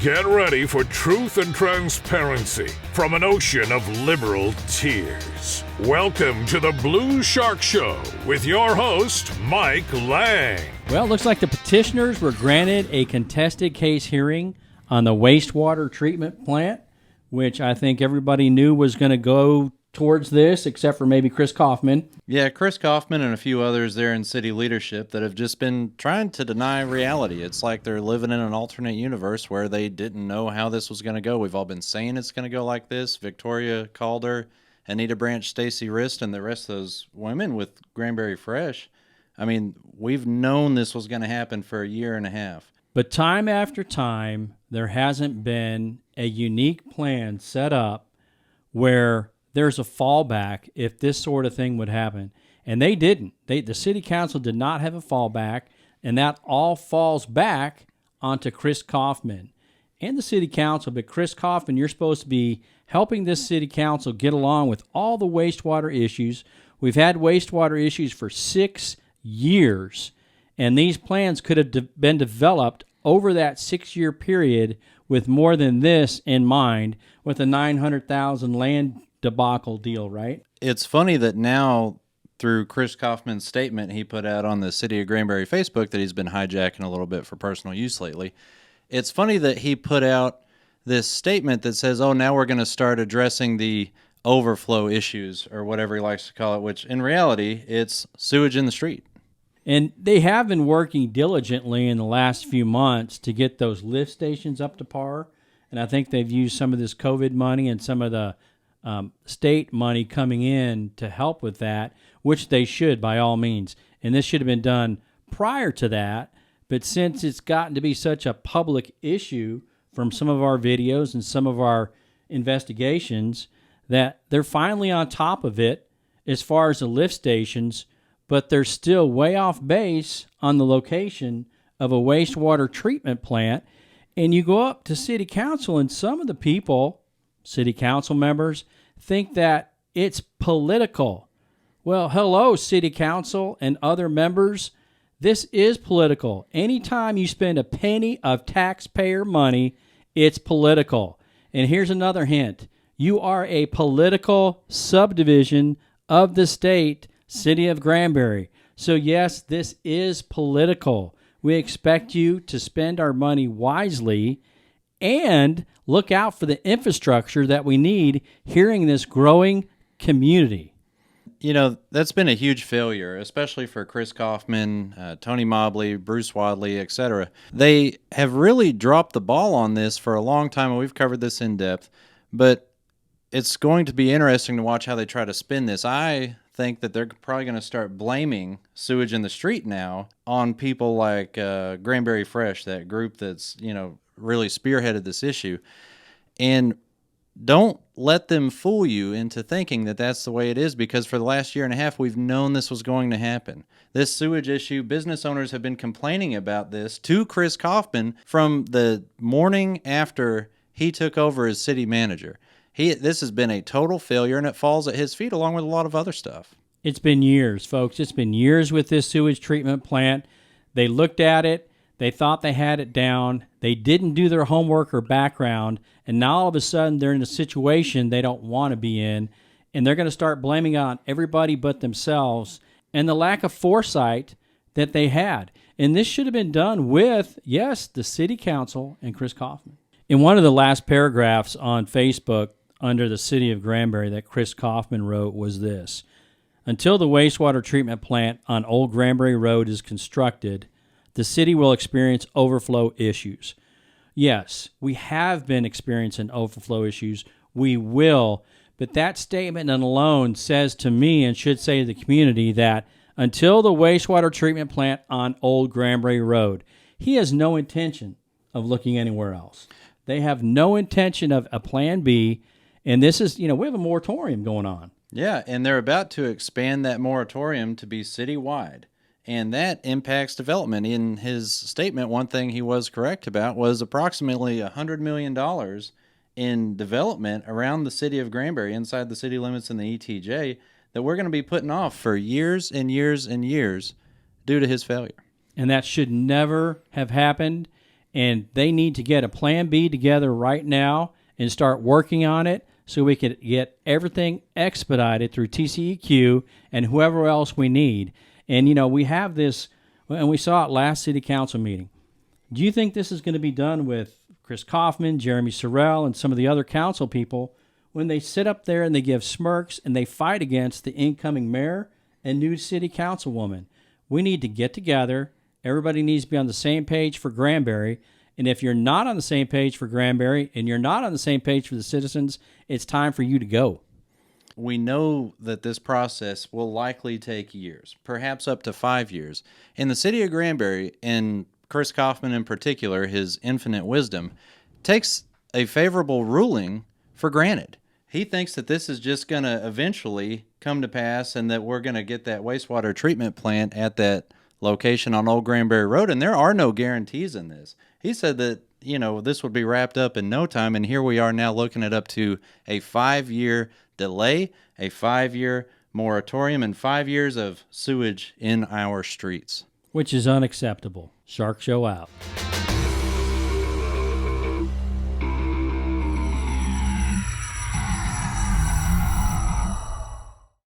Get ready for truth and transparency from an ocean of liberal tears. Welcome to the Blue Shark Show with your host, Mike Lang. Well, it looks like the petitioners were granted a contested case hearing on the wastewater treatment plant, which I think everybody knew was going to go towards this, except for maybe Chris Kaufman. Yeah, Chris Kaufman and a few others there in city leadership that have just been trying to deny reality. It's like they're living in an alternate universe where they didn't know how this was going to go. We've all been saying it's going to go like this. Victoria Calder, Anita Branch, Stacey Rist, and the rest of those women with Granbury Fresh. I mean, we've known this was going to happen for a year and a half. But time after time, there hasn't been a unique plan set up where there's a fallback if this sort of thing would happen. And they didn't. The city council did not have a fallback, and that all falls back onto Chris Kaufman and the city council. But Chris Kaufman, you're supposed to be helping this city council get along with all the wastewater issues. We've had wastewater issues for 6 years, and these plans could have been developed over that 6-year period with more than this in mind, with a 900,000 land debacle deal, right? It's funny that now, through Chris Kaufman's statement he put out on the City of Granbury Facebook that he's been hijacking a little bit for personal use lately, it's funny that he put out this statement that says, oh, now we're going to start addressing the overflow issues, or whatever he likes to call it, which in reality, it's sewage in the street. And they have been working diligently in the last few months to get those lift stations up to par. And I think they've used some of this COVID money and some of the state money coming in to help with that, which they should by all means. And this should have been done prior to that. But since it's gotten to be such a public issue from some of our videos and some of our investigations, that they're finally on top of it as far as the lift stations, but they're still way off base on the location of a wastewater treatment plant. And you go up to city council, and some of the people, city council members, think that it's political. Well, hello, city council and other members. This is political. Anytime you spend a penny of taxpayer money, it's political. And here's another hint. You are a political subdivision of the state, City of Granbury. So yes, this is political. We expect you to spend our money wisely and look out for the infrastructure that we need here in this growing community. You know, that's been a huge failure, especially for Chris Kaufman, Tony Mobley, Bruce Wadley, etc. They have really dropped the ball on this for a long time, and we've covered this in depth. But it's going to be interesting to watch how they try to spin this. I think that they're probably going to start blaming sewage in the street now on people like Granbury Fresh, that group that's, really spearheaded this issue. And don't let them fool you into thinking that that's the way it is, because for the last year and a half, we've known this was going to happen. This sewage issue, business owners have been complaining about this to Chris Kaufman from the morning after he took over as city manager. This has been a total failure, and it falls at his feet along with a lot of other stuff. It's been years, folks. It's been years with this sewage treatment plant. They looked at it. They thought they had it down. They didn't do their homework or background, and now all of a sudden they're in a situation they don't want to be in, and they're going to start blaming on everybody but themselves and the lack of foresight that they had. And this should have been done with, yes, the city council and Chris Kaufman. In one of the last paragraphs on Facebook under the City of Granbury that Chris Kaufman wrote was this: until the wastewater treatment plant on Old Granbury Road is constructed, the city will experience overflow issues. Yes, we have been experiencing overflow issues. We will. But that statement alone says to me, and should say to the community, that until the wastewater treatment plant on Old Granbury Road, he has no intention of looking anywhere else. They have no intention of a plan B. And this is, we have a moratorium going on. Yeah, and they're about to expand that moratorium to be citywide. And that impacts development. In his statement, one thing he was correct about was approximately $100 million in development around the city of Granbury, inside the city limits in the ETJ, that we're going to be putting off for years and years and years due to his failure. And that should never have happened. and they need to get a plan B together right now and start working on it so we could get everything expedited through TCEQ and whoever else we need. And, we have this, and we saw it last city council meeting. Do you think this is going to be done with Chris Kaufman, Jeremy Sorrell, and some of the other council people when they sit up there and they give smirks and they fight against the incoming mayor and new city councilwoman? We need to get together. Everybody needs to be on the same page for Granbury. And if you're not on the same page for Granbury and you're not on the same page for the citizens, it's time for you to go. We know that this process will likely take years, perhaps up to 5 years. In the city of Granbury, and Chris Kaufman in particular, his infinite wisdom, takes a favorable ruling for granted. He thinks that this is just going to eventually come to pass and that we're going to get that wastewater treatment plant at that location on Old Granbury Road, and there are no guarantees in this. He said that, this would be wrapped up in no time, and here we are now looking at up to a 5-year delay, a 5-year moratorium, and 5 years of sewage in our streets. Which is unacceptable. Shark Show out.